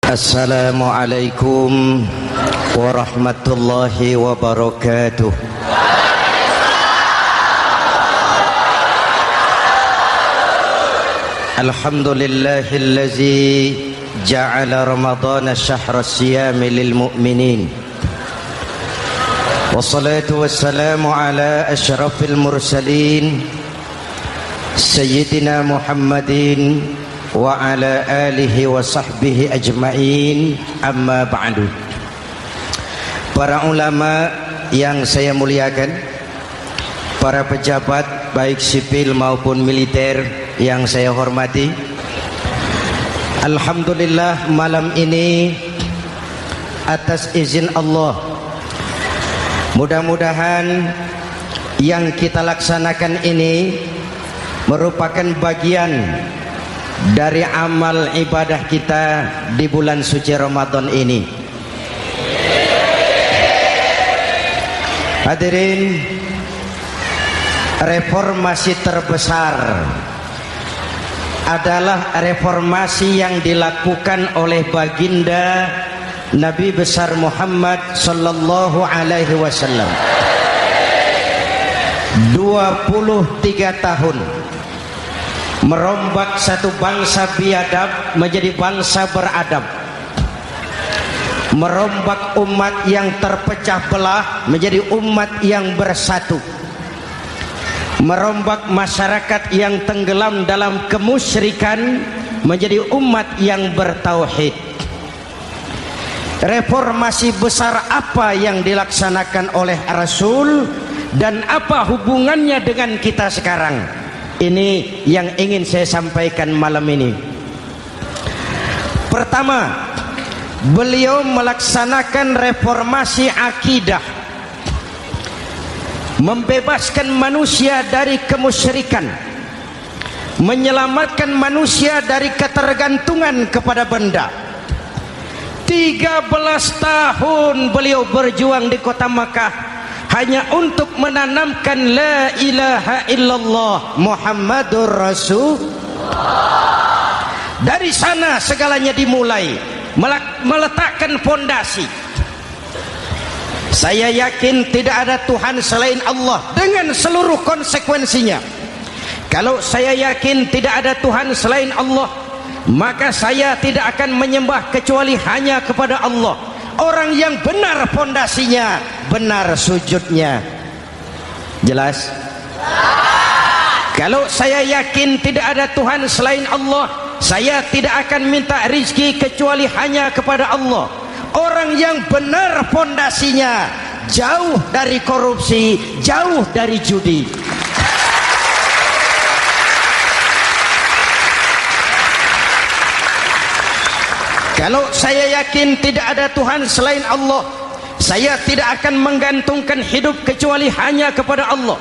Assalamualaikum warahmatullahi wabarakatuh. Alhamdulillahillazi ja'ala ramadhana syahra siyami lil mu'minin. Wassalatu wassalamu ala asyrafil mursalin Sayyidina Muhammadin wa ala alihi wa sahbihi ajma'in, amma ba'du. Para ulama yang saya muliakan, para pejabat baik sipil maupun militer yang saya hormati, alhamdulillah malam ini atas izin Allah, mudah-mudahan yang kita laksanakan ini merupakan bagian dari amal ibadah kita di bulan suci Ramadan ini. Hadirin, reformasi terbesar adalah reformasi yang dilakukan oleh baginda Nabi besar Muhammad sallallahu alaihi wasallam. 23 tahun merombak satu bangsa biadab menjadi bangsa beradab, merombak umat yang terpecah belah menjadi umat yang bersatu, merombak masyarakat yang tenggelam dalam kemusyrikan menjadi umat yang bertauhid. Reformasi besar apa yang dilaksanakan oleh Rasul dan apa hubungannya dengan kita sekarang? Ini yang ingin saya sampaikan malam ini. Pertama, beliau melaksanakan reformasi akidah, membebaskan manusia dari kemusyrikan, menyelamatkan manusia dari ketergantungan kepada benda. 13 tahun beliau berjuang di kota Makkah hanya untuk menanamkan la ilaha illallah Muhammadur Rasulullah. Dari sana segalanya dimulai, meletakkan fondasi. Saya yakin tidak ada Tuhan selain Allah dengan seluruh konsekuensinya. Kalau saya yakin tidak ada Tuhan selain Allah, maka saya tidak akan menyembah kecuali hanya kepada Allah. Orang yang benar fondasinya, benar sujudnya. Jelas? Kalau saya yakin tidak ada Tuhan selain Allah, saya tidak akan minta rizki kecuali hanya kepada Allah. Orang yang benar fondasinya, jauh dari korupsi, jauh dari judi. Kalau saya yakin tidak ada Tuhan selain Allah, saya tidak akan menggantungkan hidup kecuali hanya kepada Allah.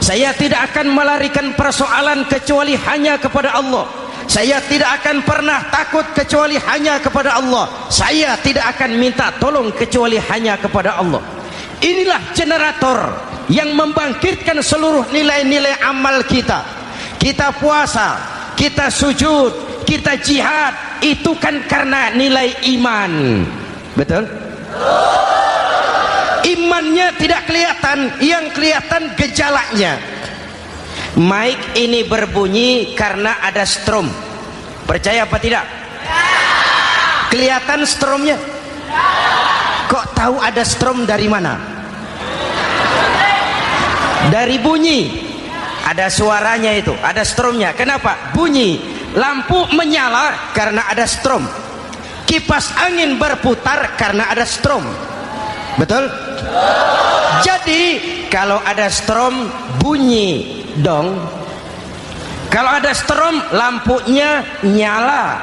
Saya tidak akan melarikan persoalan kecuali hanya kepada Allah. Saya tidak akan pernah takut kecuali hanya kepada Allah. Saya tidak akan minta tolong kecuali hanya kepada Allah. Inilah generator yang membangkitkan seluruh nilai-nilai amal kita. Kita puasa, kita sujud, kita jihad, itu kan karena nilai iman. Betul? Imannya tidak kelihatan, yang kelihatan gejalanya. Mic ini berbunyi karena ada strom. Percaya apa tidak? Kelihatan stromnya? Kok tahu ada strom dari mana? Dari bunyi. Ada suaranya itu, ada stromnya. Kenapa? Bunyi. Lampu menyala karena ada strom. Kipas angin berputar karena ada strom. Betul? Jadi kalau ada strom bunyi dong. Kalau ada strom lampunya nyala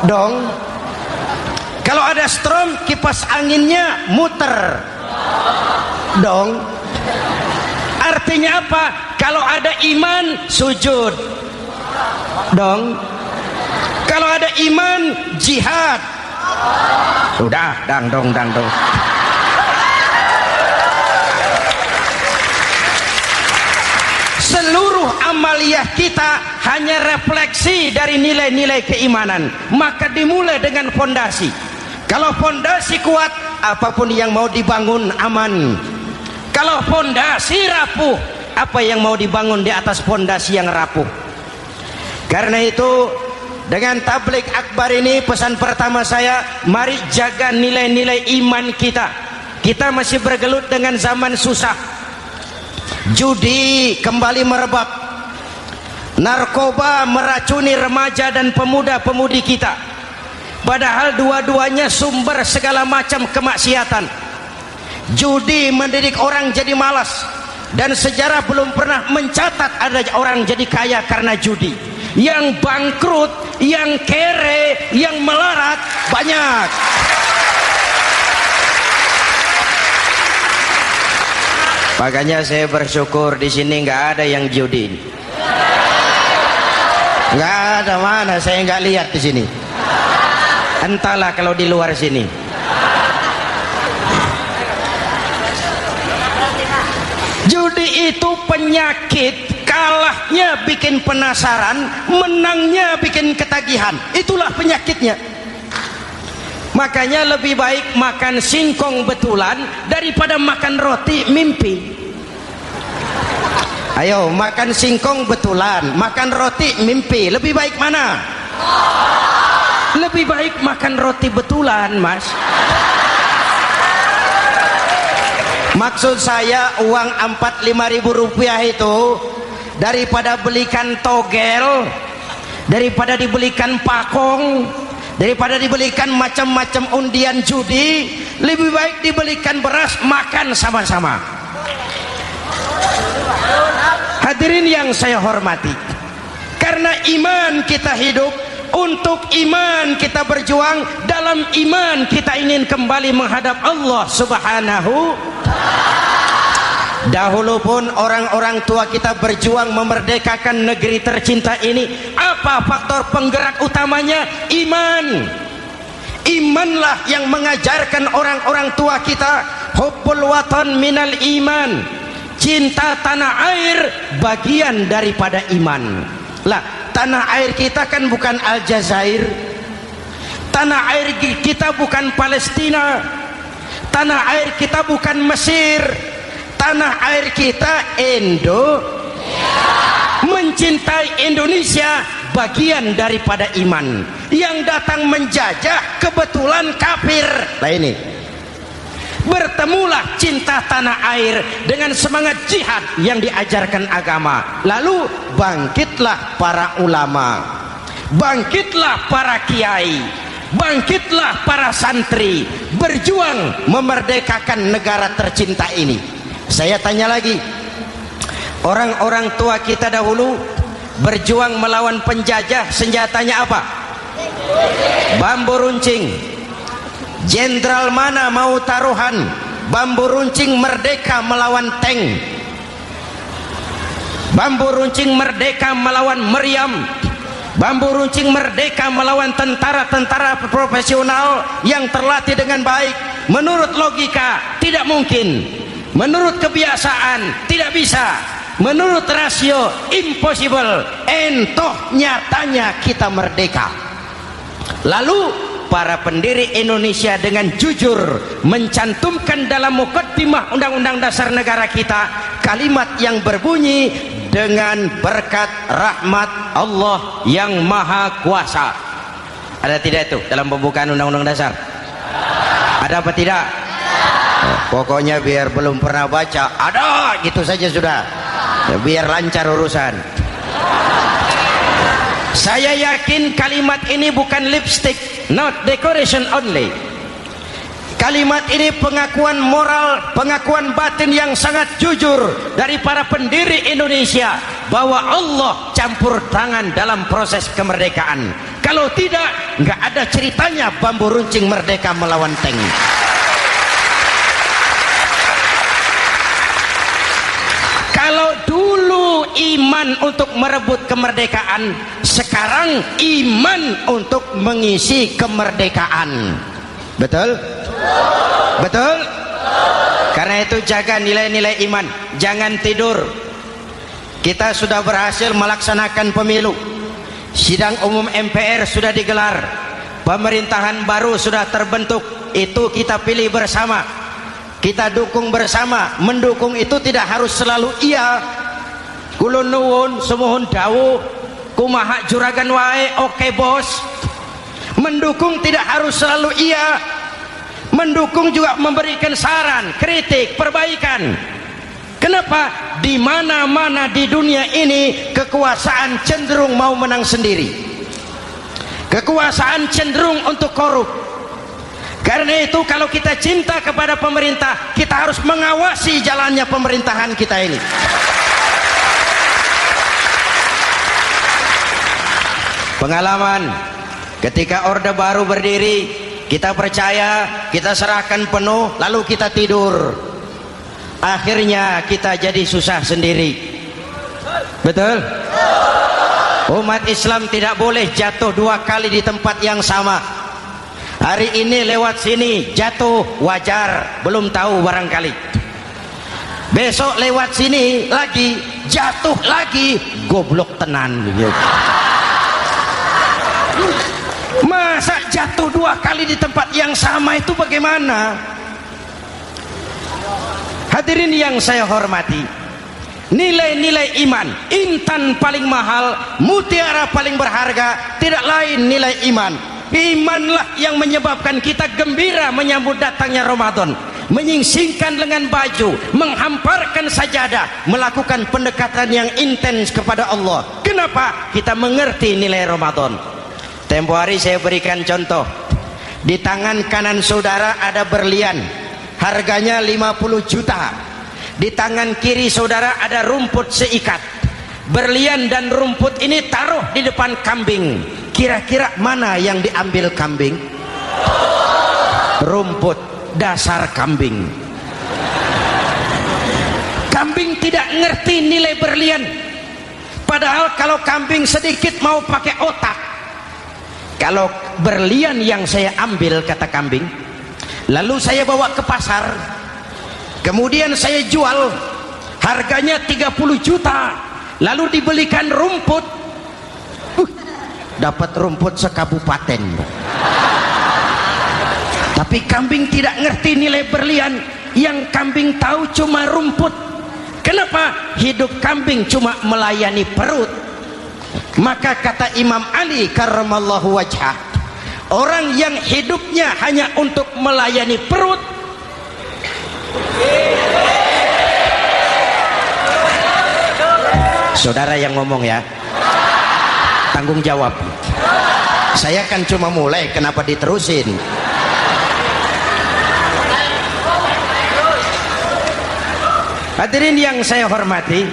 dong. Kalau ada strom kipas anginnya muter dong. Artinya apa? Kalau ada iman sujud dong. Kalau ada iman jihad. Udah dangdong. Seluruh seluruh amaliyah kita hanya refleksi dari nilai-nilai keimanan. Maka dimulai dengan fondasi. Kalau fondasi kuat, apapun yang mau dibangun aman. Kalau fondasi rapuh, apa yang mau dibangun di atas fondasi yang rapuh? Karena itu, dengan tabligh akbar ini, pesan pertama saya, mari jaga nilai-nilai iman kita. Kita masih bergelut dengan zaman susah. Judi kembali merebak, narkoba meracuni remaja dan pemuda-pemudi kita, padahal dua-duanya sumber segala macam kemaksiatan. Judi mendidik orang jadi malas, dan sejarah belum pernah mencatat ada orang jadi kaya karena judi. Yang bangkrut, yang kere, yang melarat banyak. Makanya saya bersyukur di sini nggak ada yang judi. Nggak ada, mana saya nggak lihat di sini. Entahlah kalau di luar sini. Judi itu penyakit, kalahnya bikin penasaran, menangnya bikin ketagihan. Itulah penyakitnya. Makanya lebih baik makan singkong betulan daripada makan roti mimpi. Ayo, makan singkong betulan, makan roti mimpi, lebih baik mana? Lebih baik makan roti betulan, Mas. Maksud saya, uang 4-5 ribu rupiah itu daripada belikan togel, daripada dibelikan pakong, daripada dibelikan macam-macam undian judi, lebih baik dibelikan beras, makan sama-sama. Hadirin yang saya hormati, karena iman kita hidup, untuk iman kita berjuang, dalam iman kita ingin kembali menghadap Allah Subhanahu. Dahulu pun orang-orang tua kita berjuang memerdekakan negeri tercinta ini. Apa faktor penggerak utamanya? Iman. Imanlah yang mengajarkan orang-orang tua kita, hubbul watan minal iman. Cinta tanah air bagian daripada iman. Lah, tanah air kita kan bukan Aljazair. Tanah air kita bukan Palestina. Tanah air kita bukan Mesir. Tanah air kita mencintai Indonesia bagian daripada iman. Yang datang menjajah kebetulan kafir. Nah ini, bertemulah cinta tanah air dengan semangat jihad yang diajarkan agama. Lalu bangkitlah para ulama, bangkitlah para kiai, bangkitlah para santri, berjuang memerdekakan negara tercinta ini. Saya tanya lagi, orang-orang tua kita dahulu berjuang melawan penjajah, senjatanya apa? Bambu runcing. Jenderal mana mau taruhan bambu runcing merdeka melawan tank? Bambu runcing merdeka melawan meriam. Bambu runcing merdeka melawan tentara-tentara profesional yang terlatih dengan baik. Menurut logika tidak mungkin. Menurut kebiasaan tidak bisa. Menurut rasio impossible. Entoh nyatanya kita merdeka. Lalu para pendiri Indonesia dengan jujur mencantumkan dalam mukaddimah Undang-Undang Dasar Negara kita kalimat yang berbunyi, dengan berkat rahmat Allah yang Maha Kuasa. Ada tidak itu dalam pembukaan Undang-Undang Dasar? Ada apa tidak? Pokoknya biar belum pernah baca, ada gitu saja sudah, ya, biar lancar urusan. Saya yakin kalimat ini bukan lipstick, not decoration only. Kalimat ini pengakuan moral, pengakuan batin yang sangat jujur dari para pendiri Indonesia bahwa Allah campur tangan dalam proses kemerdekaan. Kalau tidak, nggak ada ceritanya bambu runcing merdeka melawan tank. Kalau dulu iman untuk merebut kemerdekaan, sekarang iman untuk mengisi kemerdekaan. Betul? Betul? Karena itu jaga nilai-nilai iman, jangan tidur. kita sudah berhasil melaksanakan pemilu. Sidang umum MPR sudah digelar. Pemerintahan baru sudah terbentuk. Itu kita pilih bersama. Kita dukung bersama. Mendukung itu tidak harus selalu iya. Kulun nuwun semohon dawuh kumaha juragan wae oke bos. Mendukung tidak harus selalu iya. Mendukung juga memberikan saran, kritik, perbaikan. Kenapa? Di mana-mana di dunia ini kekuasaan cenderung mau menang sendiri. Kekuasaan cenderung untuk korup. Karena itu kalau kita cinta kepada pemerintah, kita harus mengawasi jalannya pemerintahan kita ini. Pengalaman ketika Orde Baru berdiri, kita percaya, kita serahkan penuh, lalu kita tidur. Akhirnya kita jadi susah sendiri. Betul? Umat Islam tidak boleh jatuh dua kali di tempat yang sama. Hari ini lewat sini jatuh wajar, belum tahu barangkali. Besok lewat sini lagi jatuh lagi, goblok tenan. Masa jatuh dua kali di tempat yang sama itu bagaimana? Hadirin yang saya hormati, nilai-nilai iman, intan paling mahal, mutiara paling berharga, tidak lain nilai iman. Imanlah yang menyebabkan kita gembira menyambut datangnya Ramadan, menyingsingkan lengan baju, menghamparkan sajadah, melakukan pendekatan yang intens kepada Allah. Kenapa? Kita mengerti nilai Ramadan. Tempo hari saya berikan contoh. Di tangan kanan saudara ada berlian, harganya 50 juta. Di tangan kiri saudara ada rumput seikat. Berlian dan rumput ini taruh di depan kambing. Kira-kira mana yang diambil kambing? Rumput, dasar kambing. Kambing tidak ngerti nilai berlian. Padahal kalau kambing sedikit mau pakai otak. Kalau berlian yang saya ambil, kata kambing, lalu saya bawa ke pasar, kemudian saya jual, harganya 30 juta, lalu dibelikan rumput, dapat rumput sekabupaten. Tapi kambing tidak ngerti nilai berlian. Yang kambing tahu cuma rumput. Kenapa? Hidup kambing cuma melayani perut. Maka kata Imam Ali karramallahu wajhah, orang yang hidupnya hanya untuk melayani perut, saudara yang ngomong ya, tanggung jawab. Saya kan cuma mulai, kenapa diterusin? Hadirin yang saya hormati,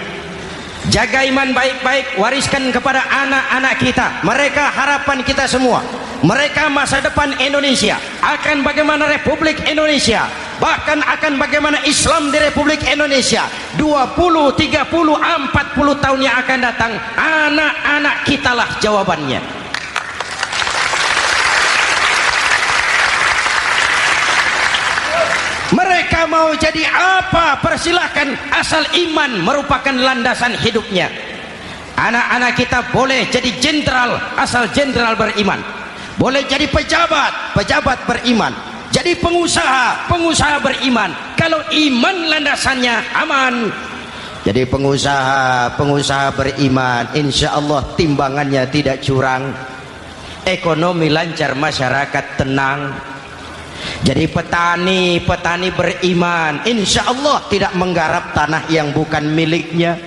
jaga iman baik-baik, wariskan kepada anak-anak kita. Mereka harapan kita semua. Mereka masa depan Indonesia. Akan bagaimana Republik Indonesia, bahkan akan bagaimana Islam di Republik Indonesia 20, 30, 40 tahun yang akan datang. Anak-anak kitalah jawabannya. Mereka mau jadi apa, persilahkan, asal iman merupakan landasan hidupnya. Anak-anak kita boleh jadi jenderal asal jenderal beriman, boleh jadi pejabat, pejabat beriman, jadi pengusaha, pengusaha beriman. Kalau iman landasannya aman, jadi pengusaha, pengusaha beriman, insya Allah timbangannya tidak curang, ekonomi lancar, masyarakat tenang. Jadi petani, petani beriman, insya Allah tidak menggarap tanah yang bukan miliknya.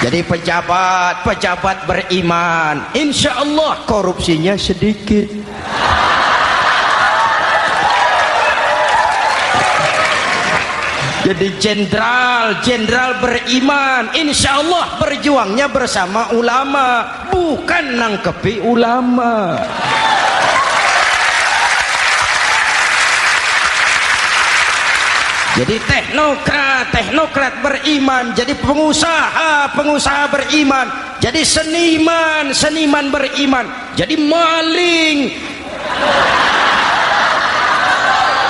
Jadi pejabat, pejabat beriman, insya Allah korupsinya sedikit. Jadi jenderal, jenderal beriman, insya Allah berjuangnya bersama ulama, bukan nangkepi ulama. Jadi teknokrat, teknokrat beriman, jadi pengusaha, pengusaha beriman, jadi seniman, seniman beriman, jadi maling.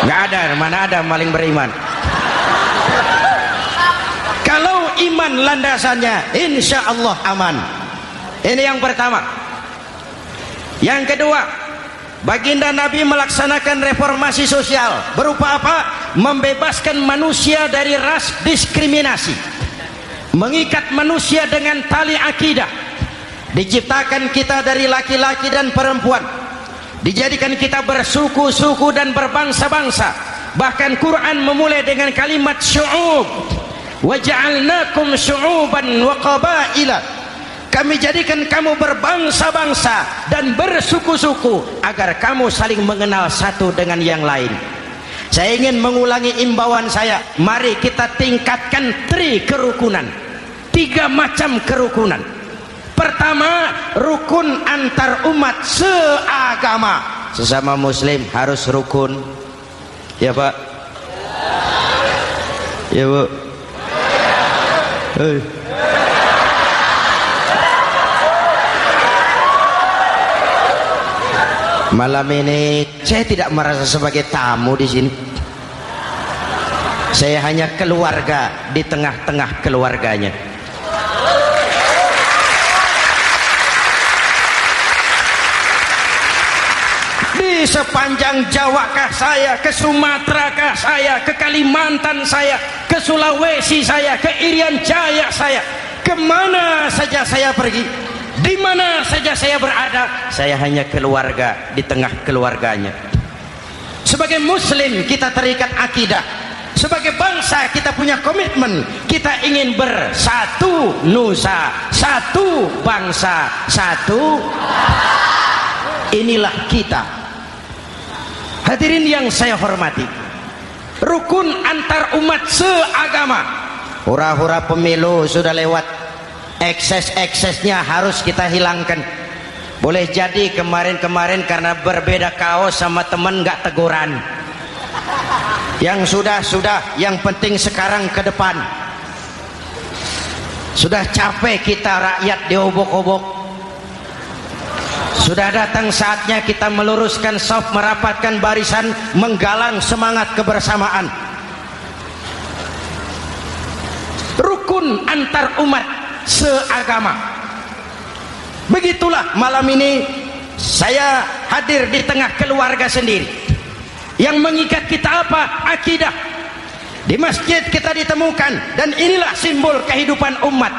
Nggak ada, mana ada maling beriman. iman landasannya, insya Allah aman. Ini yang pertama. Yang kedua, baginda Nabi melaksanakan reformasi sosial. Berupa apa? Membebaskan manusia dari ras diskriminasi, mengikat manusia dengan tali akidah. Diciptakan kita dari laki-laki dan perempuan, dijadikan kita bersuku-suku dan berbangsa-bangsa. Bahkan Quran memulai dengan kalimat syu'ub, wa ja'alnakum syu'uban wa qabaila. Kami jadikan kamu berbangsa-bangsa dan bersuku-suku agar kamu saling mengenal satu dengan yang lain. Saya ingin mengulangi imbauan saya, mari kita tingkatkan kerukunan. 3 macam kerukunan. Pertama, rukun antar umat seagama. Sesama muslim harus rukun. Ya Pak? Ya Bu? Hei. Malam ini saya tidak merasa sebagai tamu di sini. Saya hanya keluarga di tengah-tengah keluarganya. Di sepanjang Jawakah saya, ke Sumatera saya, ke Kalimantan saya, ke Sulawesi saya, ke Irian Jaya saya, kemana saja saya pergi, di mana saja saya berada, saya hanya keluarga di tengah keluarganya. Sebagai muslim kita terikat akidah. Sebagai bangsa kita punya komitmen, kita ingin bersatu nusa, satu bangsa, satu. Inilah kita. Hadirin yang saya hormati, rukun antar umat seagama. Hura-hura pemilu sudah lewat, ekses-eksesnya harus kita hilangkan. Boleh jadi kemarin-kemarin karena berbeda kaos sama teman gak teguran. Yang sudah, yang penting sekarang ke depan. Sudah capek kita rakyat diobok-obok. Sudah datang saatnya kita meluruskan saf, merapatkan barisan, menggalang semangat kebersamaan. Rukun antar umat seagama. Begitulah malam ini saya hadir di tengah keluarga sendiri. Yang mengikat kita apa? Akidah. Di masjid kita ditemukan, dan inilah simbol kehidupan umat.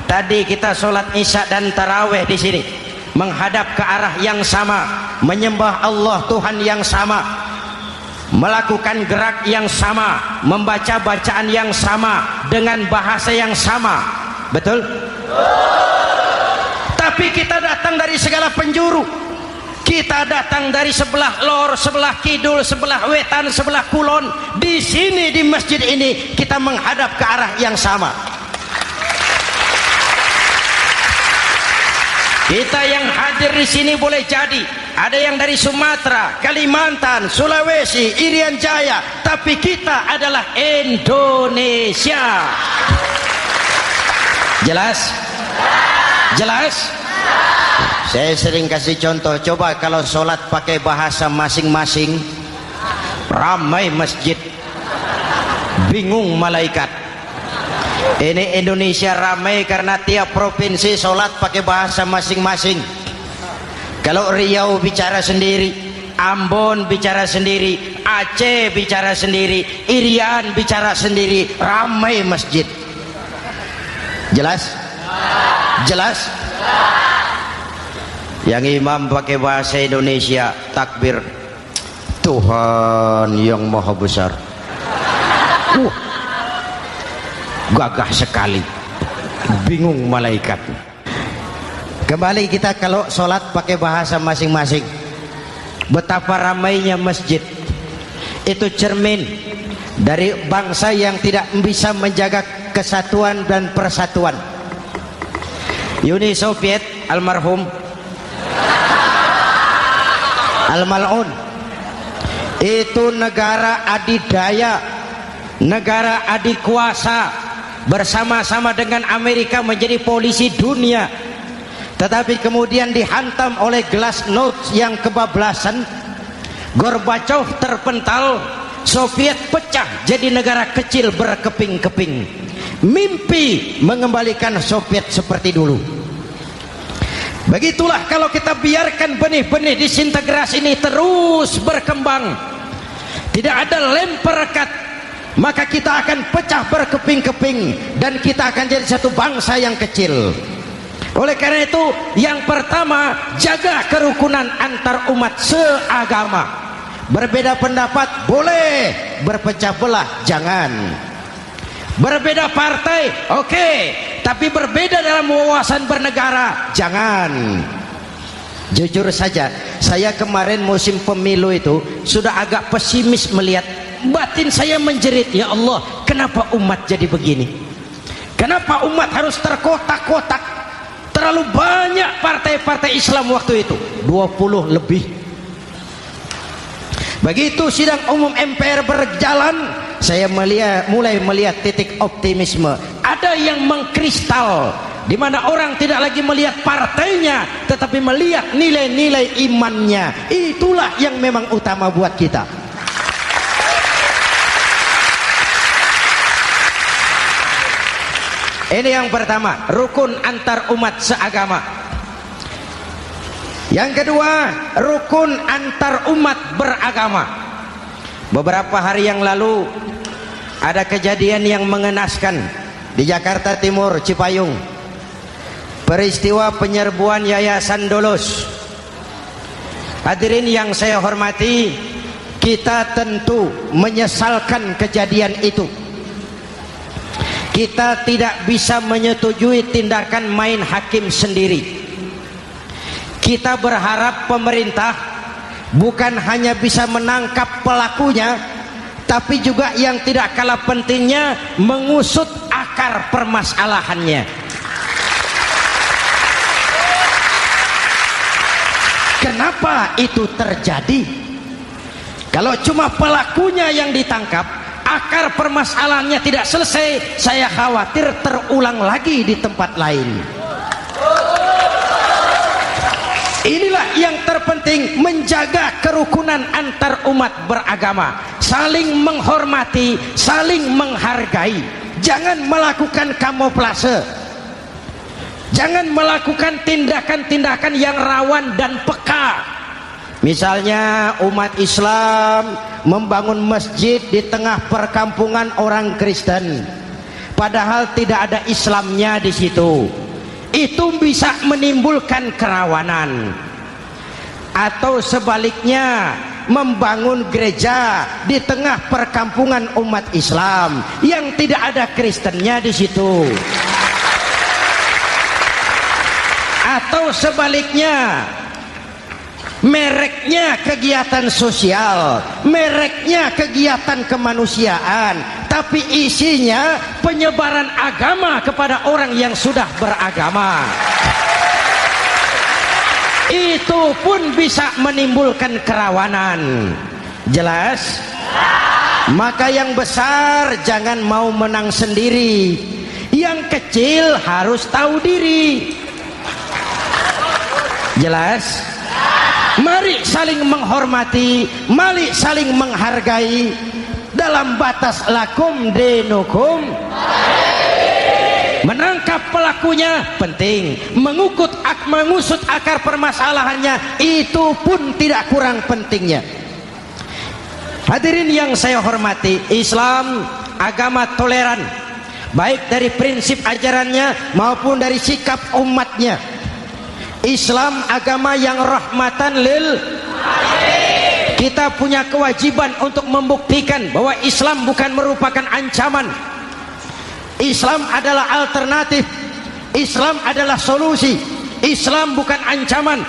Tadi kita sholat isya dan taraweh di sini, menghadap ke arah yang sama, menyembah Allah Tuhan yang sama, melakukan gerak yang sama, membaca bacaan yang sama, dengan bahasa yang sama. Betul? Tapi kita datang dari segala penjuru. Kita datang dari sebelah lor, sebelah kidul, sebelah wetan, sebelah kulon. Di sini di masjid ini kita menghadap ke arah yang sama. Kita yang hadir di sini boleh jadi ada yang dari Sumatera, Kalimantan, Sulawesi, Irian Jaya, tapi kita adalah Indonesia. Jelas? Jelas? Saya sering kasih contoh, coba kalau sholat pakai bahasa masing-masing, ramai masjid, bingung malaikat. Ini Indonesia ramai karena tiap provinsi sholat pakai bahasa masing-masing. Kalau Riau bicara sendiri, Ambon bicara sendiri, Aceh bicara sendiri, Irian bicara sendiri, ramai masjid. Jelas? Jelas? Yang imam pakai bahasa Indonesia, takbir, Tuhan yang maha besar. Gagah sekali, bingung malaikat. Kembali kita kalau sholat pakai bahasa masing-masing. Betapa ramainya masjid. Itu cermin dari bangsa yang tidak bisa menjaga kesatuan dan persatuan. Uni Soviet almarhum Al-Mal'un itu negara adidaya, negara adikuasa, bersama-sama dengan Amerika menjadi polisi dunia. Tetapi kemudian dihantam oleh glasnost yang kebablasan, Gorbachev terpental, Soviet pecah jadi negara kecil berkeping-keping. mimpi mengembalikan Soviet seperti dulu. Begitulah kalau kita biarkan benih-benih disintegrasi ini terus berkembang, tidak ada lem perekat, maka kita akan pecah berkeping-keping dan kita akan jadi satu bangsa yang kecil. Oleh karena itu, yang pertama, jaga kerukunan antar umat seagama. Berbeda pendapat boleh, berpecah belah jangan. Berbeda partai oke, tapi berbeda dalam wawasan bernegara jangan. Jujur saja, saya kemarin musim pemilu itu sudah agak pesimis melihat, batin saya menjerit, ya Allah, kenapa umat jadi begini? Kenapa umat harus terkotak-kotak? Terlalu banyak partai-partai Islam waktu itu, 20 lebih. Begitu sidang umum MPR berjalan, saya mulai melihat titik optimisme. Ada yang mengkristal, di mana orang tidak lagi melihat partainya, tetapi melihat nilai-nilai imannya. Itulah yang memang utama buat kita. Ini yang pertama, rukun antar umat seagama. Yang kedua, rukun antar umat beragama. Beberapa hari yang lalu ada kejadian yang mengenaskan di Jakarta Timur, Cipayung. Peristiwa penyerbuan Yayasan Dolos. Hadirin yang saya hormati, kita tentu menyesalkan kejadian itu. Kita tidak bisa menyetujui tindakan main hakim sendiri. Kita berharap pemerintah bukan hanya bisa menangkap pelakunya, tapi juga yang tidak kalah pentingnya mengusut akar permasalahannya. Kenapa itu terjadi? Kalau cuma pelakunya yang ditangkap, akar permasalahannya tidak selesai, saya khawatir terulang lagi di tempat lain. Inilah yang terpenting, menjaga kerukunan antar umat beragama, saling menghormati, saling menghargai. Jangan melakukan kamuflase, jangan melakukan tindakan-tindakan yang rawan dan peka. Misalnya umat Islam membangun masjid di tengah perkampungan orang Kristen, padahal tidak ada Islamnya di situ. Itu bisa menimbulkan kerawanan. Atau sebaliknya, membangun gereja di tengah perkampungan umat Islam yang tidak ada Kristennya di situ. Atau sebaliknya, mereknya kegiatan sosial, mereknya kegiatan kemanusiaan, tapi isinya penyebaran agama kepada orang yang sudah beragama. Itu pun bisa menimbulkan kerawanan. Jelas? Maka yang besar jangan mau menang sendiri, yang kecil harus tahu diri. Jelas? Mari saling menghormati, mari saling menghargai dalam batas lakum dinukum. Menangkap pelakunya penting, mengusut akar permasalahannya itu pun tidak kurang pentingnya. Hadirin yang saya hormati, Islam agama toleran, baik dari prinsip ajarannya maupun dari sikap umatnya. Islam agama yang rahmatan lil alamin. Kita punya kewajiban untuk membuktikan bahwa Islam bukan merupakan ancaman. Islam adalah alternatif. Islam adalah solusi. Islam bukan ancaman.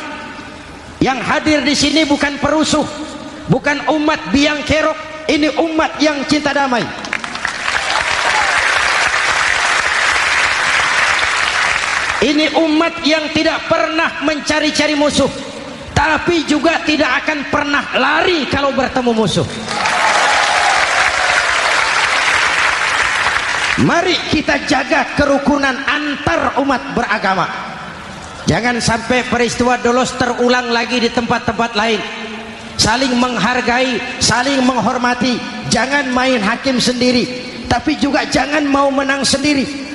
Yang hadir di sini bukan perusuh, bukan umat biang kerok. Ini umat yang cinta damai. Ini umat yang tidak pernah mencari-cari musuh, tapi juga tidak akan pernah lari kalau bertemu musuh. Mari kita jaga kerukunan antar umat beragama. Jangan sampai peristiwa Dolos terulang lagi di tempat-tempat lain. Saling menghargai, saling menghormati. Jangan main hakim sendiri, tapi juga jangan mau menang sendiri.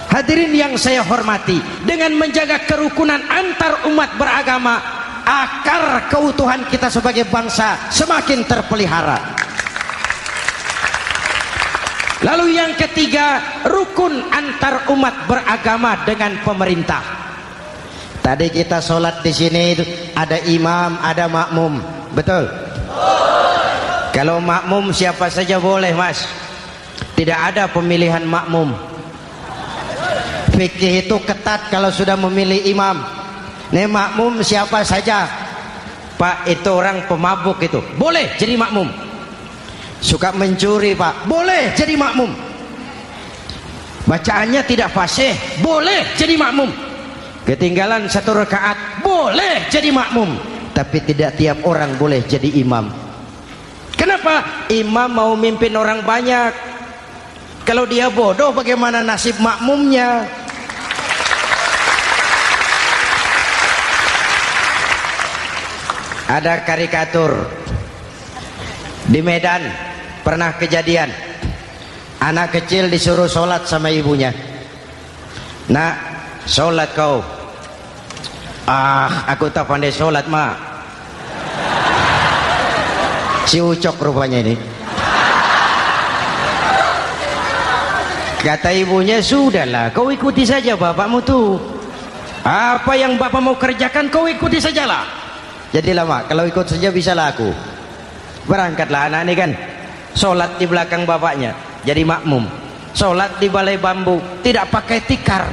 Hadirin yang saya hormati, dengan menjaga kerukunan antar umat beragama, akar keutuhan kita sebagai bangsa semakin terpelihara. Lalu yang ketiga, rukun antar umat beragama dengan pemerintah. Tadi kita sholat di sini ada imam, ada makmum, betul? Kalau makmum siapa saja boleh, Mas. Tidak ada pemilihan makmum. Fikih itu ketat kalau sudah memilih imam. Nih makmum siapa saja. Pak, itu orang pemabuk itu, boleh jadi makmum. Suka mencuri, Pak, boleh jadi makmum. Bacaannya tidak fasih, boleh jadi makmum. Ketinggalan 1 rakaat, boleh jadi makmum. Tapi tidak tiap orang boleh jadi imam. Kenapa? Imam mau mimpin orang banyak. Kalau dia bodoh, bagaimana nasib makmumnya? Ada karikatur di Medan, pernah kejadian anak kecil disuruh sholat sama ibunya. Nak, sholat kau. Ah, aku tak pandai sholat, mak. Si Ucok rupanya ini. Kata ibunya, sudahlah, kau ikuti saja bapakmu tuh. Apa yang bapak mau kerjakan, kau ikuti sajalah. Jadi lama, kalau ikut saja bisa laku. Berangkatlah anak ini kan, sholat di belakang bapaknya, jadi makmum. Sholat di balai bambu, tidak pakai tikar.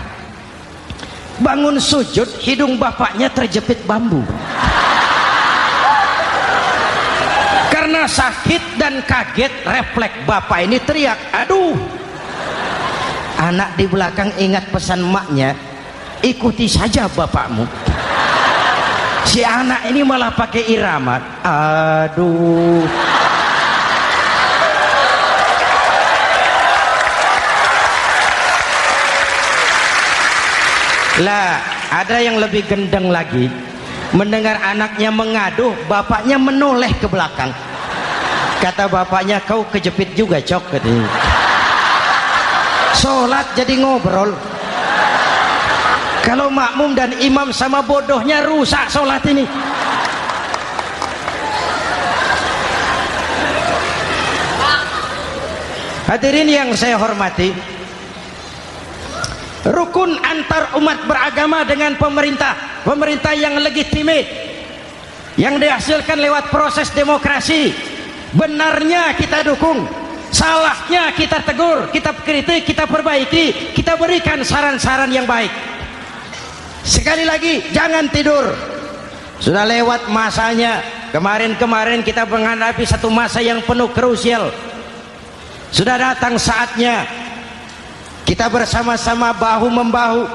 Bangun sujud, hidung bapaknya terjepit bambu. Karena sakit dan kaget, refleks bapak ini teriak, aduh. Anak di belakang ingat pesan maknya, ikuti saja bapakmu. Si anak ini malah pakai irama, aduh. Lah, ada yang lebih gendeng lagi. Mendengar anaknya mengaduh, bapaknya menoleh ke belakang. Kata bapaknya, kau kejepit juga, Cok, katanya. Sholat jadi ngobrol. Kalau makmum dan imam sama bodohnya, rusak sholat ini. Hadirin yang saya hormati, rukun antar umat beragama dengan pemerintah, pemerintah yang legitimate, yang dihasilkan lewat proses demokrasi. Benarnya kita dukung, salahnya kita tegur, kita kritik, kita perbaiki, kita berikan saran-saran yang baik. Sekali lagi, jangan tidur. Sudah lewat masanya. Kemarin-kemarin kita menghadapi satu masa yang penuh krusial. Sudah datang saatnya kita bersama-sama bahu-membahu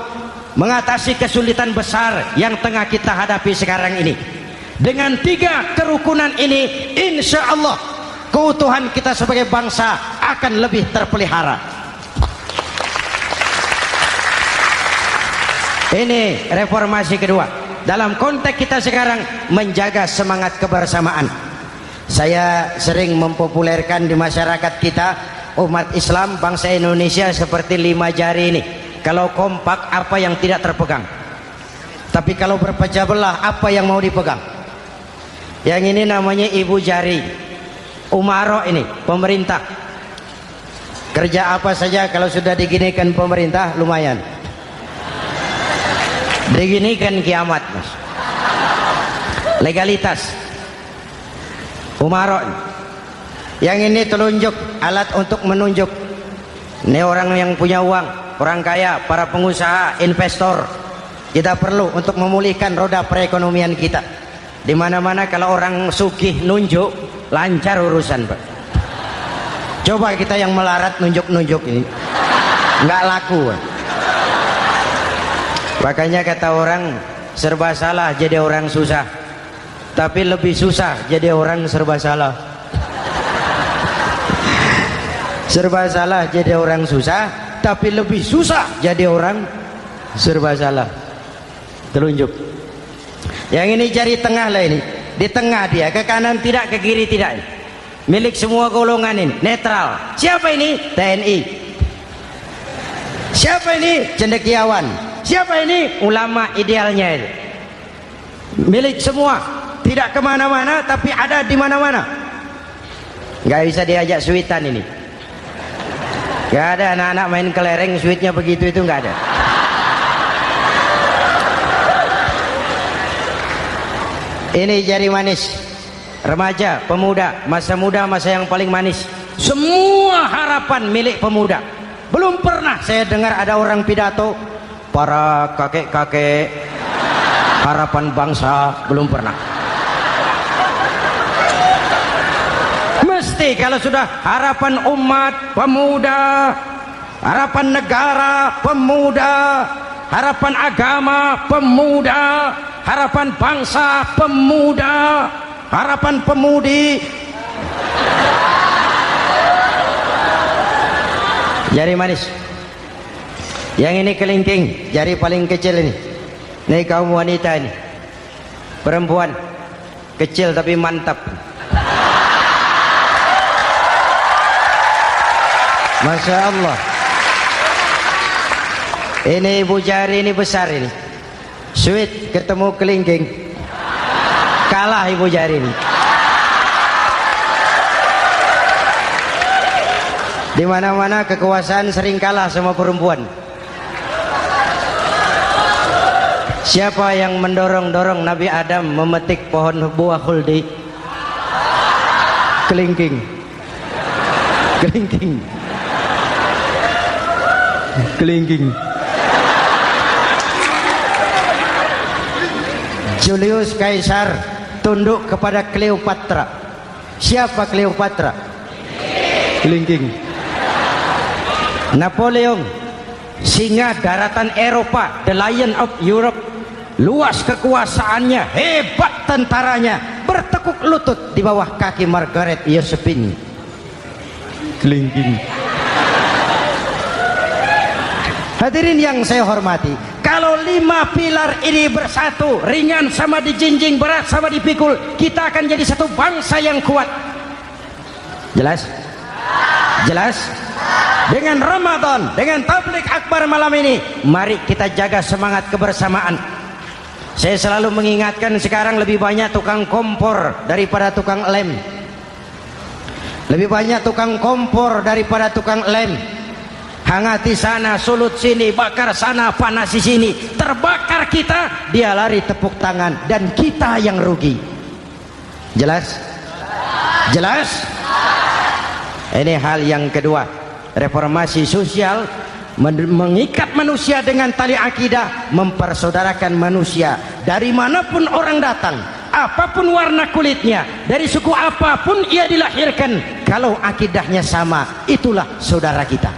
mengatasi kesulitan besar yang tengah kita hadapi sekarang ini. Dengan 3 kerukunan ini, insya Allah keutuhan kita sebagai bangsa akan lebih terpelihara. Ini reformasi kedua. Dalam konteks kita sekarang, menjaga semangat kebersamaan. Saya sering mempopulerkan di masyarakat kita, umat Islam, bangsa Indonesia seperti 5 jari ini. Kalau kompak, apa yang tidak terpegang. Tapi kalau berpecah belah, apa yang mau dipegang? Yang ini namanya ibu jari. Umaro ini, pemerintah. Kerja apa saja kalau sudah diginikan pemerintah, lumayan. Diginikan kiamat, Mas. Legalitas. Umaro. Yang ini telunjuk, alat untuk menunjuk. Ini orang yang punya uang, orang kaya, para pengusaha, investor. Kita perlu untuk memulihkan roda perekonomian kita. Di mana-mana kalau orang sugih nunjuk, lancar urusan, Pak. Coba kita yang melarat nunjuk-nunjuk ini, nggak laku, Pak. Makanya kata orang, serba salah jadi orang susah, tapi lebih susah jadi orang serba salah. Serba salah jadi orang susah, tapi lebih susah jadi orang serba salah. Telunjuk. Yang ini jari tengah lah ini, di tengah dia, ke kanan tidak, ke kiri tidak. milik semua golongan ini, netral. Siapa ini? TNI. Siapa ini? Cendekiawan. Siapa ini? Ulama idealnya itu. Milik semua, tidak kemana-mana tapi ada di mana-mana. Nggak bisa diajak sweetan ini. Nggak ada anak-anak main kelereng sweetnya begitu, itu nggak ada. Ini jari manis remaja, pemuda, masa muda, masa yang paling manis. Semua harapan milik pemuda. Belum pernah saya dengar ada orang pidato para kakek-kakek harapan bangsa, belum pernah. Mesti kalau sudah harapan umat, pemuda, harapan negara, pemuda, harapan agama, pemuda, harapan bangsa, pemuda, harapan pemudi. Jari manis. Yang ini kelingking, jari paling kecil ini. Ini kaum wanita ini. Perempuan kecil tapi mantap. Masya Allah. Ini ibu jari ini besar ini. Sweet ketemu kelingking, kalah ibu jari ini. Di mana-mana kekuasaan sering kalah sama perempuan. Siapa yang mendorong-dorong Nabi Adam memetik pohon buah khuldi? Kelingking. Kelingking. Kelingking. Julius Caesar tunduk kepada Cleopatra. Siapa Cleopatra? Kelingking. Napoleon, singa daratan Eropa, the Lion of Europe, luas kekuasaannya, hebat tentaranya, bertekuk lutut di bawah kaki Margaret Josephine. Kelingking. Hadirin yang saya hormati, kalau 5 pilar ini bersatu, ringan sama dijinjing, berat sama dipikul, kita akan jadi satu bangsa yang kuat. Jelas? Jelas? Dengan Ramadan, dengan tabligh akbar malam ini, mari kita jaga semangat kebersamaan. Saya selalu mengingatkan, sekarang lebih banyak tukang kompor daripada tukang lem. Lebih banyak tukang kompor daripada tukang lem. Hangati sana, sulut sini, bakar sana, panasi sini. Terbakar kita, dia lari tepuk tangan, dan kita yang rugi. Jelas? Jelas? Ini hal yang kedua. Reformasi sosial mengikat manusia dengan tali akidah, mempersaudarakan manusia dari manapun orang datang, apapun warna kulitnya, dari suku apapun ia dilahirkan, kalau akidahnya sama, itulah saudara kita.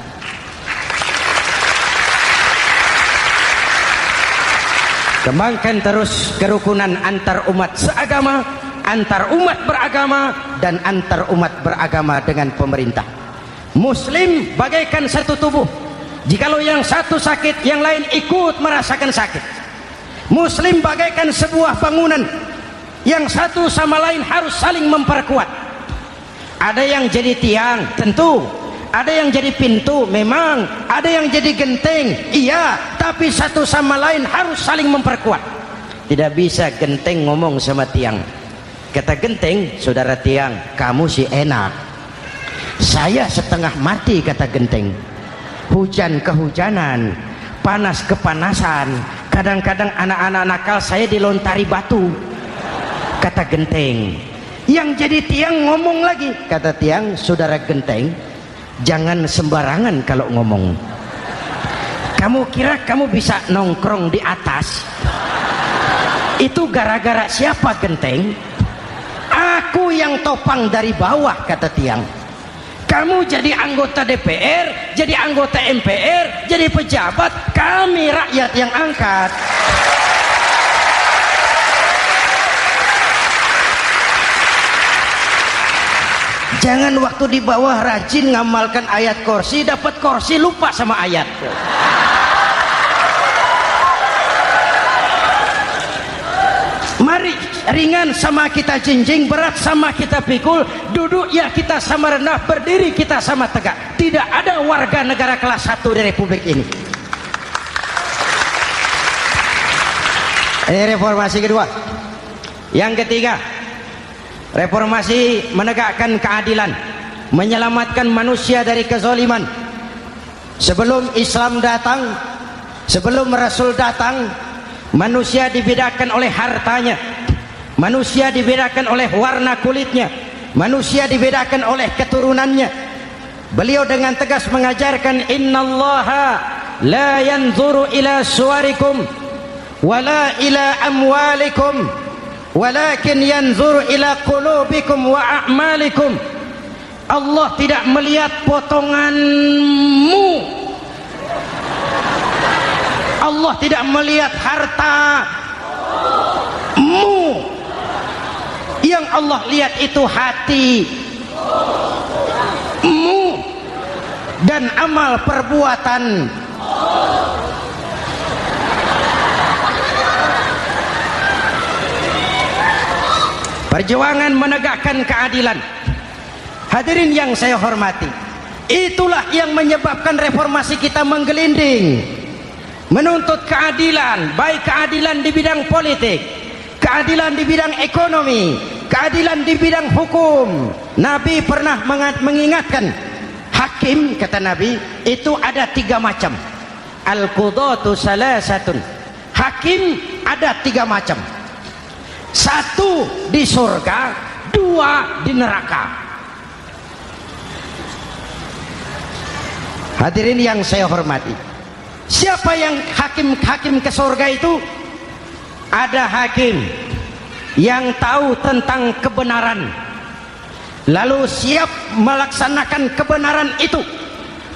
Kembangkan terus kerukunan antar umat seagama, antar umat beragama, dan antar umat beragama dengan pemerintah. Muslim bagaikan satu tubuh. Jikalau yang satu sakit, yang lain ikut merasakan sakit. Muslim bagaikan sebuah bangunan, yang satu sama lain harus saling memperkuat. Ada yang jadi tiang, tentu. Ada yang jadi pintu, memang. Ada yang jadi genteng, iya. Tapi satu sama lain harus saling memperkuat. Tidak bisa genteng ngomong sama tiang. Kata genteng, saudara tiang, kamu sih enak, saya setengah mati, kata genteng. Hujan kehujanan, panas kepanasan, kadang-kadang anak-anak nakal saya dilontari batu, kata genteng. Yang jadi tiang ngomong lagi, kata tiang, saudara genteng, jangan sembarangan kalau ngomong. Kamu kira kamu bisa nongkrong di atas? Itu gara-gara siapa, genteng? Aku yang topang dari bawah, kata tiang. Kamu jadi anggota DPR, jadi anggota MPR, jadi pejabat, kami rakyat yang angkat. Jangan waktu di bawah rajin ngamalkan ayat kursi, dapat kursi lupa sama ayat. Mari ringan sama kita jinjing, berat sama kita pikul, duduk ya kita sama rendah, berdiri kita sama tegak. Tidak ada warga negara kelas 1 di Republik ini. Ini reformasi kedua. Yang ketiga, reformasi menegakkan keadilan, menyelamatkan manusia dari kezaliman. Sebelum Islam datang, sebelum Rasul datang, manusia dibedakan oleh hartanya, manusia dibedakan oleh warna kulitnya, manusia dibedakan oleh keturunannya. Beliau dengan tegas mengajarkan, innallaha la yanzuru ila suwarikum wala ila amwalikum walakin yanzuru ila qulubikum wa a'malikum. Allah tidak melihat potonganmu, Allah tidak melihat hartamu. Yang Allah lihat itu hatimu dan amal perbuatan. Perjuangan menegakkan keadilan. Hadirin yang saya hormati, itulah yang menyebabkan reformasi kita menggelinding, menuntut keadilan, baik keadilan di bidang politik, keadilan di bidang ekonomi, keadilan di bidang hukum. Nabi pernah mengingatkan, hakim, kata Nabi, itu ada 3 macam. Al-qudatu salasatun. Hakim ada 3 macam. 1 di surga, 2 di neraka. Hadirin yang saya hormati, siapa yang hakim ke surga itu? Ada hakim yang tahu tentang kebenaran, lalu siap melaksanakan kebenaran itu,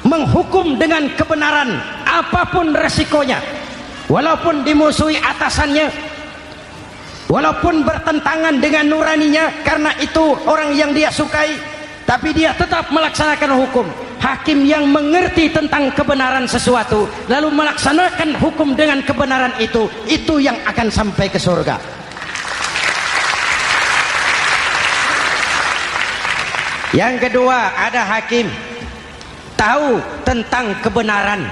menghukum dengan kebenaran apapun resikonya, walaupun dimusuhi atasannya, walaupun bertentangan dengan nuraninya, karena itu orang yang dia sukai, tapi dia tetap melaksanakan hukum. Hakim yang mengerti tentang kebenaran sesuatu lalu melaksanakan hukum dengan kebenaran itu yang akan sampai ke surga. Yang kedua, ada hakim tahu tentang kebenaran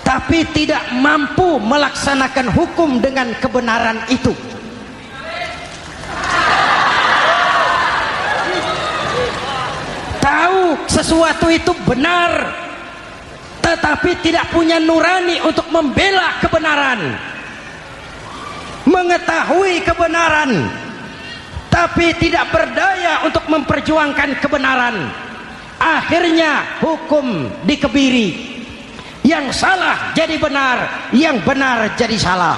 tapi tidak mampu melaksanakan hukum dengan kebenaran itu. Tahu sesuatu itu benar tetapi tidak punya nurani untuk membela kebenaran, mengetahui kebenaran tapi tidak berdaya untuk memperjuangkan kebenaran. Akhirnya hukum dikebiri, yang salah jadi benar, yang benar jadi salah.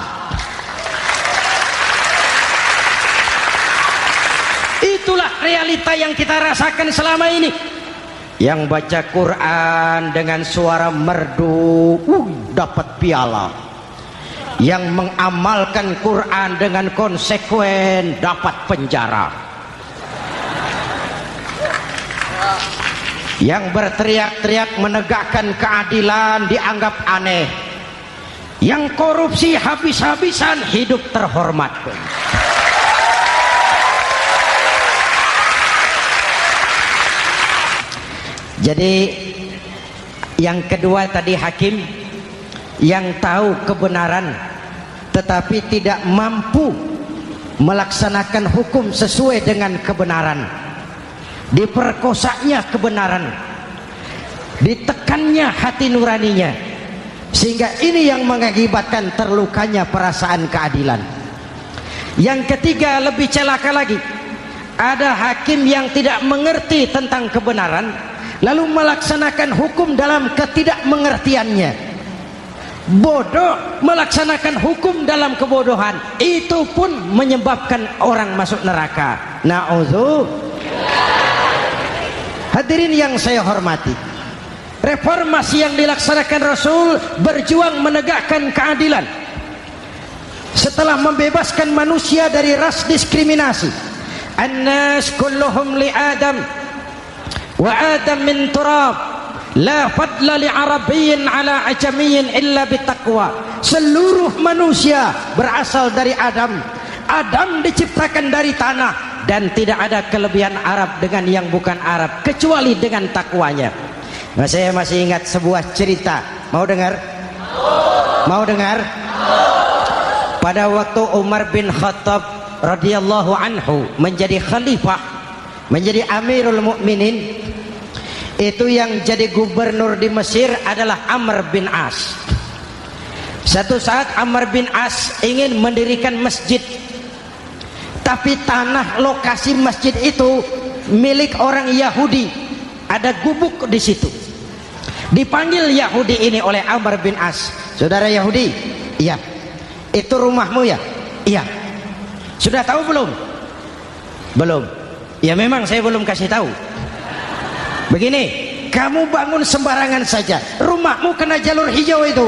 Itulah realita yang kita rasakan selama ini. Yang baca Quran dengan suara merdu dapat piala, yang mengamalkan Quran dengan konsekuen dapat penjara, yang berteriak-teriak menegakkan keadilan dianggap aneh, yang korupsi habis-habisan hidup terhormat. Jadi yang kedua tadi hakim yang tahu kebenaran tetapi tidak mampu melaksanakan hukum sesuai dengan kebenaran, diperkosanya kebenaran, ditekannya hati nuraninya, sehingga ini yang mengakibatkan terlukanya perasaan keadilan. Yang ketiga lebih celaka lagi, ada hakim yang tidak mengerti tentang kebenaran lalu melaksanakan hukum dalam ketidakmengertiannya, bodoh melaksanakan hukum dalam kebodohan, itu pun menyebabkan orang masuk neraka. Na'udzubillah. Hadirin yang saya hormati, reformasi yang dilaksanakan Rasul berjuang menegakkan keadilan setelah membebaskan manusia dari ras diskriminasi. An-nas kulluhum li Adam wa Adam min turab, la fadla li arabiyyin ala ajamiyyin illa bitaqwa. Seluruh manusia berasal dari Adam, Adam diciptakan dari tanah, dan tidak ada kelebihan Arab dengan yang bukan Arab kecuali dengan takwanya. Nah, saya masih ingat sebuah cerita. Mau dengar? Mau dengar? Pada waktu Umar bin Khattab radhiyallahu anhu menjadi khalifah, menjadi Amirul Mukminin, itu yang jadi gubernur di Mesir adalah Amr bin As. Satu saat Amr bin As ingin mendirikan masjid, tapi tanah lokasi masjid itu milik orang Yahudi, ada gubuk di situ. Dipanggil Yahudi ini oleh Amr bin As. Saudara Yahudi, iya. Itu rumahmu ya? Iya. Sudah tahu belum? Belum. Ya memang saya belum kasih tahu. Begini, kamu bangun sembarangan saja, rumahmu kena jalur hijau itu.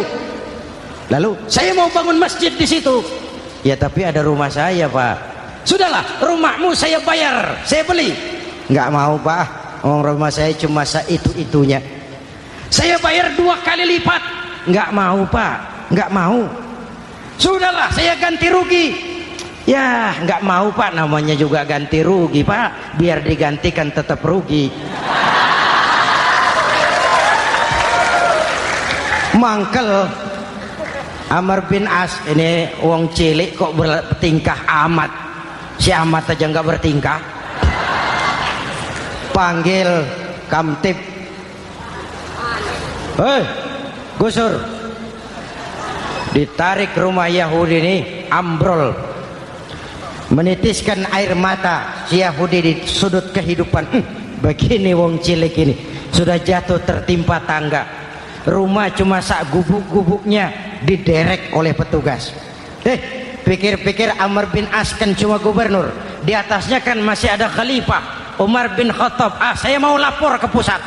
Lalu saya mau bangun masjid di situ. Ya tapi ada rumah saya, Pak. Sudahlah, rumahmu saya bayar, saya beli. Nggak mau, Pak. Rumah saya cuma itu-itunya. Saya bayar 2 kali lipat. Nggak mau, Pak. Nggak mau. Sudahlah, saya ganti rugi. Ya, nggak mau, Pak. Namanya juga ganti rugi, Pak. Biar digantikan tetap rugi. Mangkel Amr bin As ini wong cilik kok bertingkah amat. Si Ahmad aja nggak bertingkah. Panggil Kamtib. Hei, Gusur. Ditarik rumah Yahudi ini, ambrol. Menitiskan air mata si Yahudi di sudut kehidupan. Begini wong cilik ini sudah jatuh tertimpa tangga. Rumah cuma sak gubuk-gubuknya diderek oleh petugas. Pikir-pikir Amr bin As kan cuma gubernur, di atasnya kan masih ada khalifah Umar bin Khattab. Saya mau lapor ke pusat.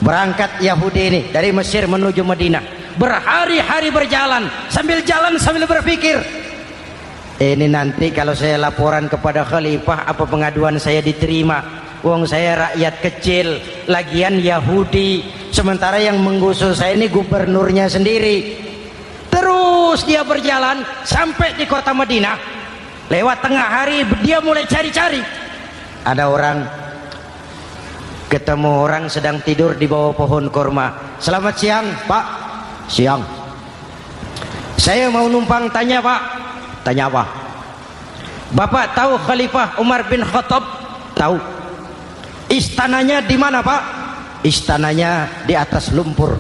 Berangkat Yahudi ini dari Mesir menuju Madinah, berhari-hari berjalan, sambil jalan sambil berpikir, ini nanti kalau saya laporan kepada khalifah, apa pengaduan saya diterima? Wong saya rakyat kecil, lagian Yahudi, sementara yang menggusur saya ini gubernurnya sendiri. Terus dia berjalan sampai di kota Madinah. Lewat tengah hari dia mulai cari-cari. Ada orang, ketemu orang sedang tidur di bawah pohon kurma. Selamat siang, Pak. Siang. Saya mau numpang tanya, Pak. Tanya apa? Bapak tahu Khalifah Umar bin Khattab? Tahu. Istananya di mana, Pak? Istananya di atas lumpur.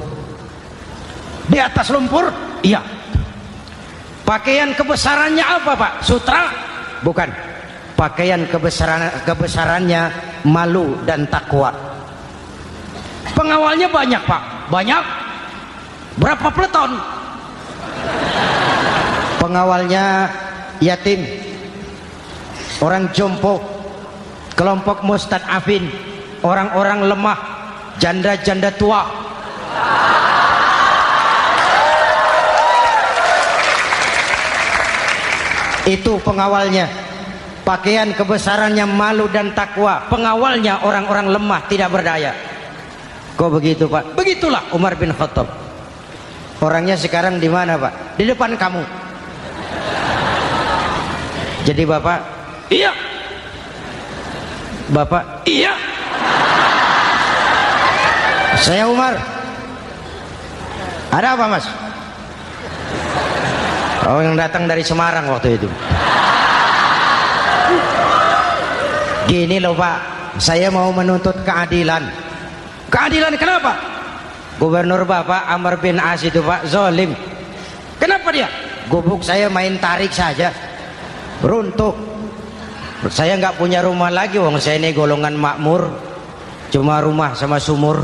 Di atas lumpur? Iya. Pakaian kebesarannya apa, Pak? Sutra? Bukan. Pakaian kebesarannya malu dan takwa. Pengawalnya banyak, Pak. Banyak. Berapa peleton? Pengawalnya yatim, orang jompo, kelompok mustad'afin, orang-orang lemah, janda-janda tua. Itu pengawalnya. Pakaian kebesarannya malu dan takwa. Pengawalnya orang-orang lemah, tidak berdaya. Kok begitu, Pak? Begitulah Umar bin Khattab. Orangnya sekarang di mana, Pak? Di depan kamu. Jadi Bapak, iya. Bapak, iya. Saya Umar. Ada apa, Mas? Oh, yang datang dari Semarang waktu itu. Gini loh, Pak, saya mau menuntut keadilan. Keadilan kenapa? Gubernur Bapak Amr bin As itu, Pak, zolim. Kenapa dia? Gubuk saya main tarik saja, runtuh. Saya nggak punya rumah lagi, wong saya ini golongan makmur, cuma rumah sama sumur.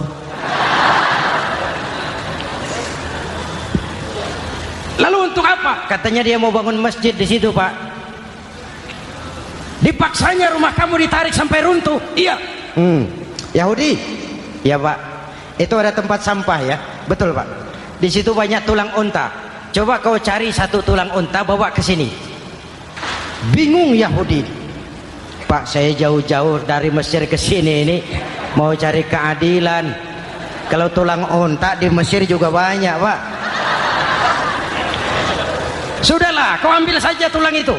Lalu untuk apa? Katanya dia mau bangun masjid di situ, Pak. Dipaksanya rumah kamu ditarik sampai runtuh. Iya. Yahudi. Ya, Pak. Itu ada tempat sampah ya. Betul, Pak. Di situ banyak tulang unta. Coba kau cari satu tulang unta bawa ke sini. Bingung Yahudi. Pak, saya jauh-jauh dari Mesir ke sini ini mau cari keadilan. Kalau tulang unta di Mesir juga banyak, Pak. Sudahlah, kau ambil saja tulang itu.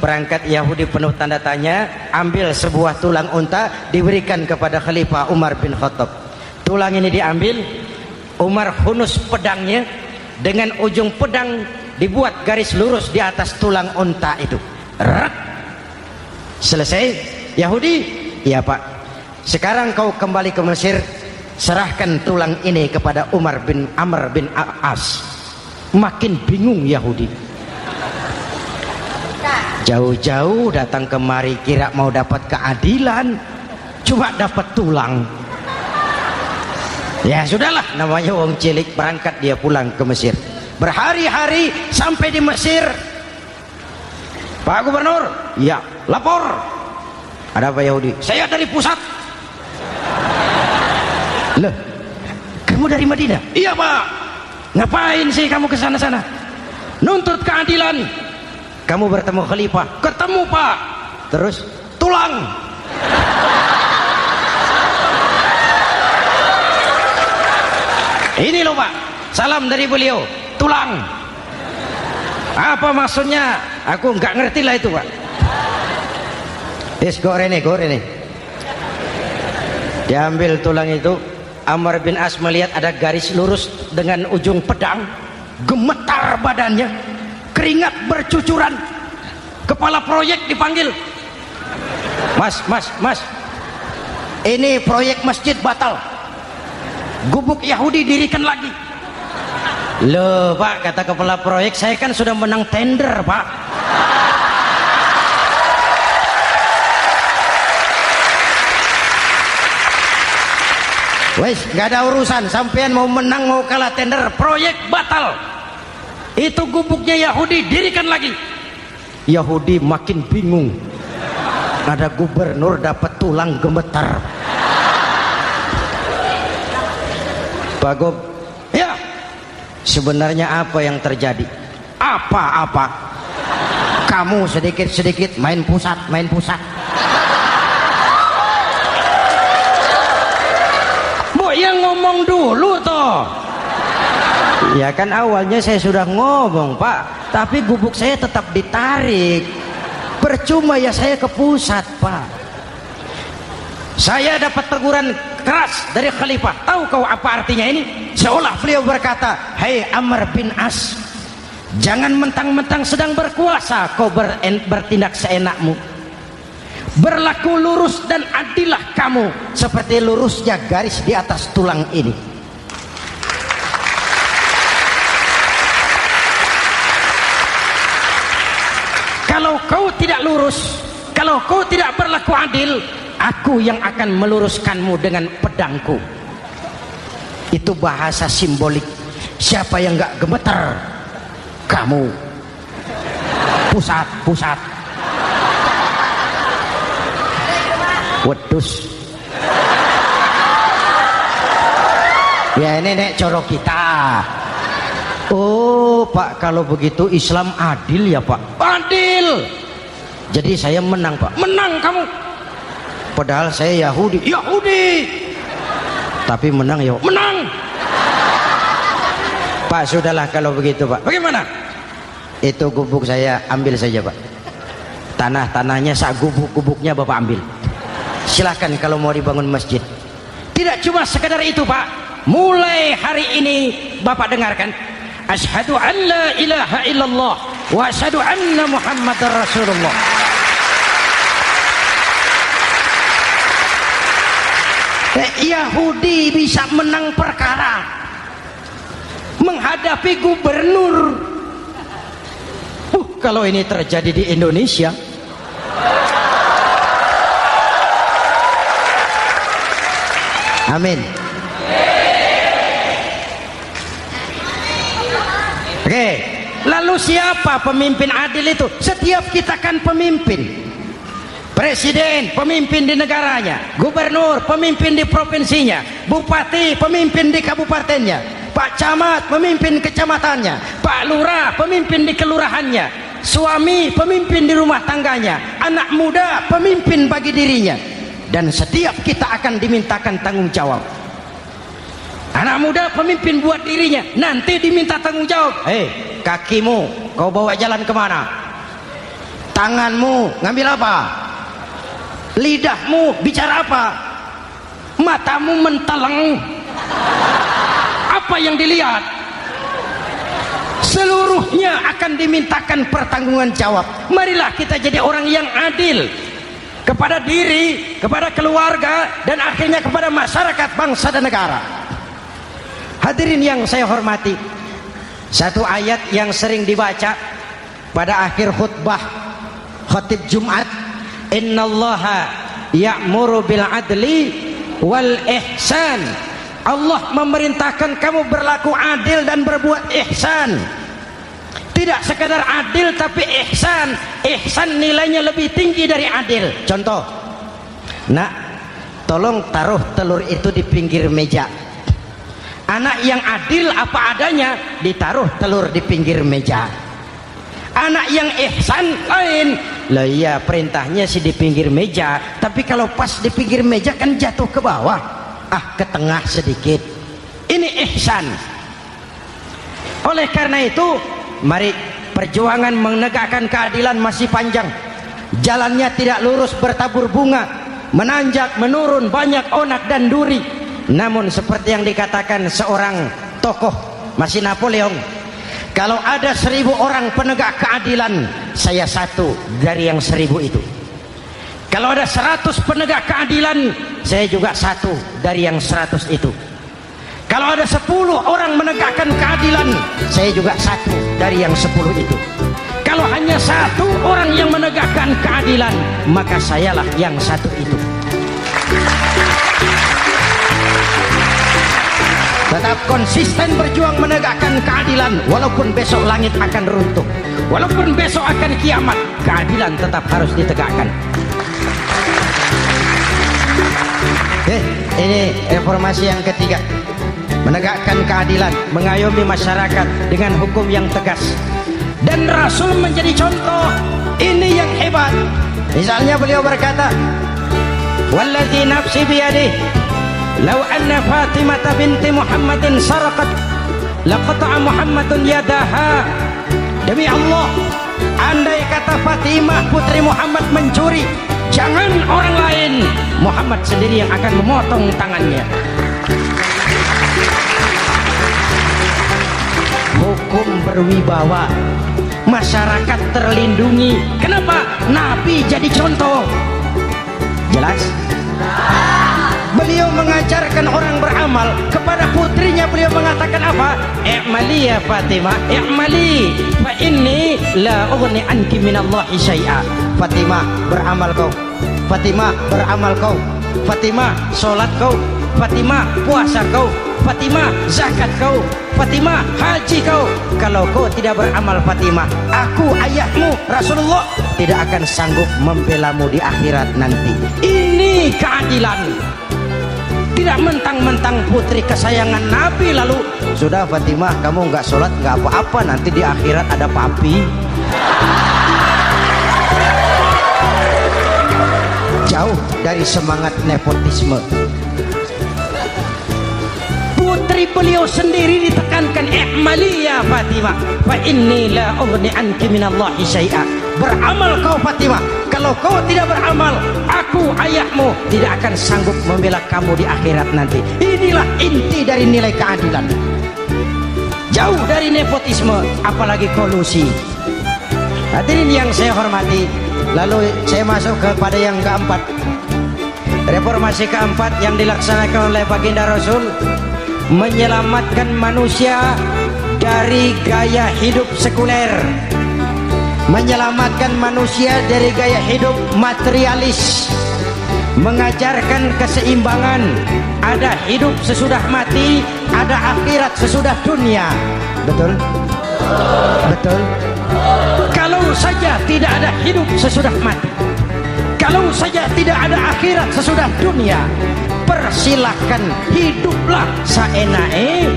Berangkat Yahudi penuh tanda tanya, ambil sebuah tulang unta, diberikan kepada Khalifah Umar bin Khattab. Tulang ini diambil, Umar hunus pedangnya, dengan ujung pedang dibuat garis lurus di atas tulang unta itu. Rak. Selesai. Yahudi, iya Pak, sekarang kau kembali ke Mesir, serahkan tulang ini kepada Umar bin Amr bin As. Makin bingung Yahudi, jauh-jauh datang kemari kira mau dapat keadilan, cuma dapat tulang. Ya sudahlah, namanya wong cilik. Berangkat dia pulang ke Mesir, berhari-hari sampai di Mesir. Pak Gubernur, ya lapor. Ada apa Yahudi? Saya dari pusat. Loh, kamu dari Madinah? Iya Pak. Ngapain sih kamu ke sana-sana? Nuntut keadilan. Kamu bertemu Khalifah? Ketemu Pak. Terus tulang. Ini loh Pak, salam dari beliau, tulang. Apa maksudnya? Aku nggak ngerti lah itu Pak. Yes, goreng nih. Diambil tulang itu, Amr bin As melihat ada garis lurus dengan ujung pedang, gemetar badannya, keringat bercucuran. Kepala proyek dipanggil. Mas, ini proyek masjid batal. Gubuk Yahudi dirikan lagi. Loh Pak, kata kepala proyek, saya kan sudah menang tender Pak. Wes, gak ada urusan, sampean mau menang mau kalah tender, proyek batal. Itu gubuknya Yahudi dirikan lagi. Yahudi makin bingung. Ada gubernur dapat tulang gemetar. Pak Gob, ya, sebenarnya apa yang terjadi? Apa-apa? Kamu sedikit-sedikit main pusat. Bu, yang ngomong dulu toh. Ya kan awalnya saya sudah ngomong Pak, tapi gubuk saya tetap ditarik. Percuma ya saya ke pusat Pak. Saya dapat teguran keras dari Khalifah. Tahu kau apa artinya ini? Seolah beliau berkata, "Hai Amr bin As, jangan mentang-mentang sedang berkuasa kau bertindak seenakmu. Berlaku lurus dan adillah kamu seperti lurusnya garis di atas tulang ini." Kalau kau tidak lurus, kalau kau tidak berlaku adil, aku yang akan meluruskanmu dengan pedangku. Itu bahasa simbolik. Siapa yang gak gemeter? Kamu. Pusat. Wedus. Ya ini nek corok kita. Oh Pak, kalau begitu Islam adil ya Pak? Adil. Jadi saya menang Pak? Menang kamu. Padahal saya Yahudi. Tapi menang ya? Menang. Pak sudahlah kalau begitu Pak. Bagaimana? Itu gubuk saya ambil saja Pak. Tanah-tanahnya sak gubuk-gubuknya Bapak ambil. Silahkan kalau mau dibangun masjid. Tidak cuma sekedar itu Pak. Mulai hari ini Bapak dengarkan. Asyhadu an la ilaha illallah wa asyhadu anna Muhammadar Rasulullah. Yahudi bisa menang perkara menghadapi gubernur. Kalau ini terjadi di Indonesia, amin. Oke, lalu siapa pemimpin adil itu? Setiap kita kan pemimpin. Presiden pemimpin di negaranya, gubernur pemimpin di provinsinya, bupati pemimpin di kabupatennya, Pak Camat pemimpin kecamatannya, Pak Lurah pemimpin di kelurahannya, suami pemimpin di rumah tangganya, anak muda pemimpin bagi dirinya. Dan setiap kita akan dimintakan tanggung jawab. Anak muda pemimpin buat dirinya, nanti diminta tanggung jawab. Hei, kakimu kau bawa jalan kemana? Tanganmu ngambil apa? Lidahmu bicara apa? Matamu menteleng. Apa yang dilihat? Seluruhnya akan dimintakan pertanggungan jawab. Marilah kita jadi orang yang adil kepada diri, kepada keluarga, dan akhirnya kepada masyarakat, bangsa dan negara. Hadirin yang saya hormati, satu ayat yang sering dibaca pada akhir khutbah khatib Jumat, innallaha ya'muru bil adli wal ihsan. Allah memerintahkan kamu berlaku adil dan berbuat ihsan. Tidak sekadar adil tapi ihsan. Ihsan nilainya lebih tinggi dari adil. Contoh, nak, tolong taruh telur itu di pinggir meja. Anak yang adil apa adanya, ditaruh telur di pinggir meja. Anak yang ihsan lain. Lah iya, perintahnya sih di pinggir meja, tapi kalau pas di pinggir meja kan jatuh ke bawah, ke tengah sedikit. Ini ihsan. Oleh karena itu, mari, perjuangan menegakkan keadilan masih panjang. Jalannya tidak lurus, bertabur bunga, menanjak, menurun, banyak onak dan duri. Namun seperti yang dikatakan seorang tokoh, masih Napoleon, kalau ada 1000 orang penegak keadilan, saya satu dari yang 1000 itu. Kalau ada 100 penegak keadilan, saya juga satu dari yang 100 itu. Kalau ada 10 orang menegakkan keadilan, saya juga satu dari yang 10 itu. Kalau hanya 1 orang yang menegakkan keadilan, maka sayalah yang 1 itu. Tetap konsisten berjuang menegakkan keadilan, walaupun besok langit akan runtuh, walaupun besok akan kiamat, keadilan tetap harus ditegakkan. Ini reformasi yang ketiga, menegakkan keadilan, mengayomi masyarakat dengan hukum yang tegas. Dan Rasul menjadi contoh. Ini yang hebat. Misalnya beliau berkata, walladzi nafsi biyadihi law anna Fatimah binti Muhammadin sarqat laqata'a Muhammadun yadaha. Demi Allah, andai kata Fatimah putri Muhammad mencuri, jangan orang lain, Muhammad sendiri yang akan memotong tangannya. Hukum berwibawa, masyarakat terlindungi. Kenapa? Nabi jadi contoh. Jelas? Beliau mengajarkan orang beramal. Kepada putrinya beliau mengatakan apa? I'mali ya Fatimah, i'mali fa inni la ughni anki minallahi syai'a. Fatimah, beramal kau. Fatimah, beramal kau. Fatimah, sholat kau. Fatimah, puasa kau. Fatimah, zakat kau. Fatimah, haji kau. Kalau kau tidak beramal Fatimah, aku ayahmu Rasulullah tidak akan sanggup membelamu di akhirat nanti. Ini keadilan. Tidak mentang-mentang putri kesayangan Nabi lalu sudah Fatimah kamu nggak sholat nggak apa-apa, nanti di akhirat ada papi. Jauh dari semangat nepotisme. Putri beliau sendiri ditekankan, i'mali ya Fatimah fa inni la ughni anki minallahi syai'a. Beramal kau Fatimah, kalau kau tidak beramal, aku ayahmu tidak akan sanggup membela kamu di akhirat nanti. Inilah inti dari nilai keadilan. Jauh dari nepotisme, apalagi kolusi. Hadirin yang saya hormati, lalu saya masuk kepada yang keempat. Reformasi keempat yang dilaksanakan oleh baginda Rasul, menyelamatkan manusia dari gaya hidup sekuler, menyelamatkan manusia dari gaya hidup materialis, mengajarkan keseimbangan. Ada hidup sesudah mati, ada akhirat sesudah dunia. Betul? Betul? Kalau saja tidak ada hidup sesudah mati, kalau saja tidak ada akhirat sesudah dunia, persilahkan hiduplah saenae,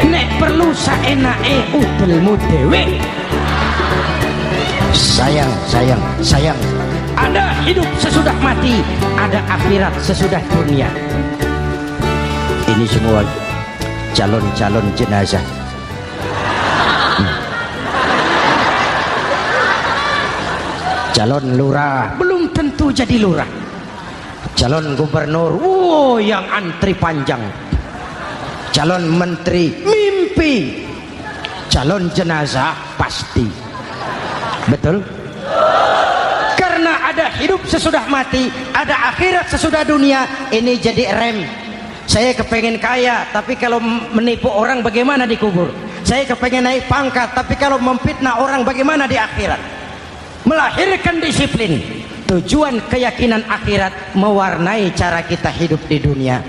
nek perlu saenae udelmu dewe. Sayang. Ada hidup sesudah mati, ada akhirat sesudah dunia. Ini semua calon-calon jenazah. Calon lurah belum tentu jadi lurah. Calon gubernur, yang antri panjang. Calon menteri, mimpi. Calon jenazah, pasti. Betul? Karena ada hidup sesudah mati, ada akhirat sesudah dunia. Ini jadi rem. Saya kepengen kaya, tapi kalau menipu orang bagaimana di kubur? Saya kepengen naik pangkat, tapi kalau memfitnah orang bagaimana di akhirat? Melahirkan disiplin. Tujuan keyakinan akhirat mewarnai cara kita hidup di dunia.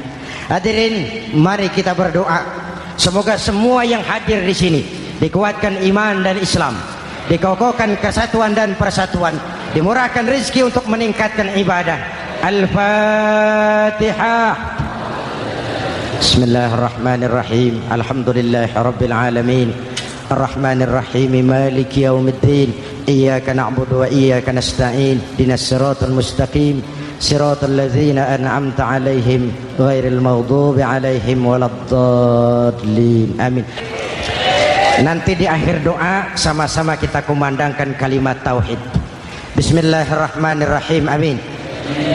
Hadirin, mari kita berdoa. Semoga semua yang hadir di sini dikuatkan iman dan Islam, dikokohkan kesatuan dan persatuan, dimurahkan rezeki untuk meningkatkan ibadah. Al-Fatihah. Bismillahirrahmanirrahim. Alhamdulillahirabbil alamin. Arrahmanir rahim. Maliki yaumiddin. Iyyaka na'budu wa iyyaka nasta'in. Ihdinas siratal mustaqim. Siratal ladzina an'amta 'alaihim ghairil maghdubi 'alaihim waladdallin. Amin. Nanti di akhir doa sama-sama kita kumandangkan kalimat tauhid. Bismillahirrahmanirrahim. Amin.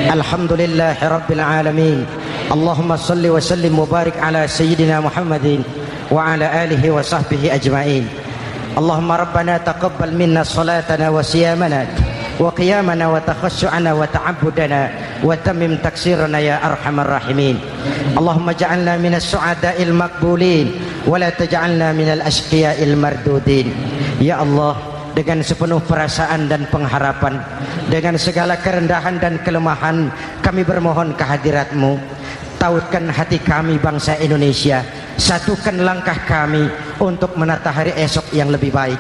Alhamdulillahirabbil alamin. Allahumma salli wa sallim mubarak ala sayyidina Muhammadin wa ala alihi wa sahbihi ajma'in. Allahumma rabbana taqabbal minna salatana wa siyamana wa qiyamana wa takhassu'ana wa ta'abbudana wa tammim taksirana ya arhamar rahimin. Allahumma ja'alna minas su'ada'il maqbulin wa la taj'alna minal ashqiya'il mardudin. Ya Allah, dengan sepenuh perasaan dan pengharapan, dengan segala kerendahan dan kelemahan, kami bermohon kehadirat-Mu. Tautkan hati kami bangsa Indonesia, satukan langkah kami untuk menata hari esok yang lebih baik.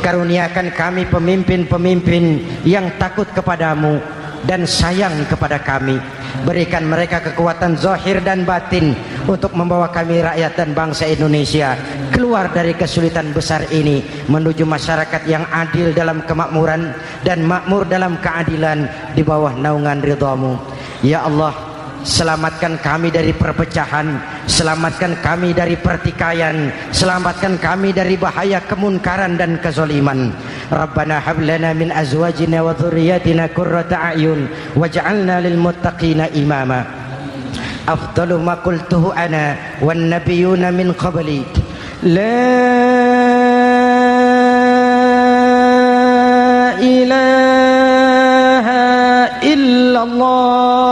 Karuniakan kami pemimpin-pemimpin yang takut kepadamu dan sayang kepada kami. Berikan mereka kekuatan zahir dan batin untuk membawa kami rakyat dan bangsa Indonesia keluar dari kesulitan besar ini menuju masyarakat yang adil dalam kemakmuran dan makmur dalam keadilan di bawah naungan ridha-Mu. Ya Allah, selamatkan kami dari perpecahan, selamatkan kami dari pertikaian, selamatkan kami dari bahaya kemunkaran dan kezaliman. Rabbana hab lana min azwajina wa dhurriyyatina qurrata a'yun waj'alna lil muttaqina imama. Afdalu ma qultuhu ana wan nabiyyuna min qabli. La ilaha illallah.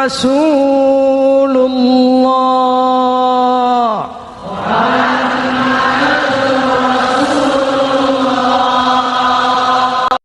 Rasul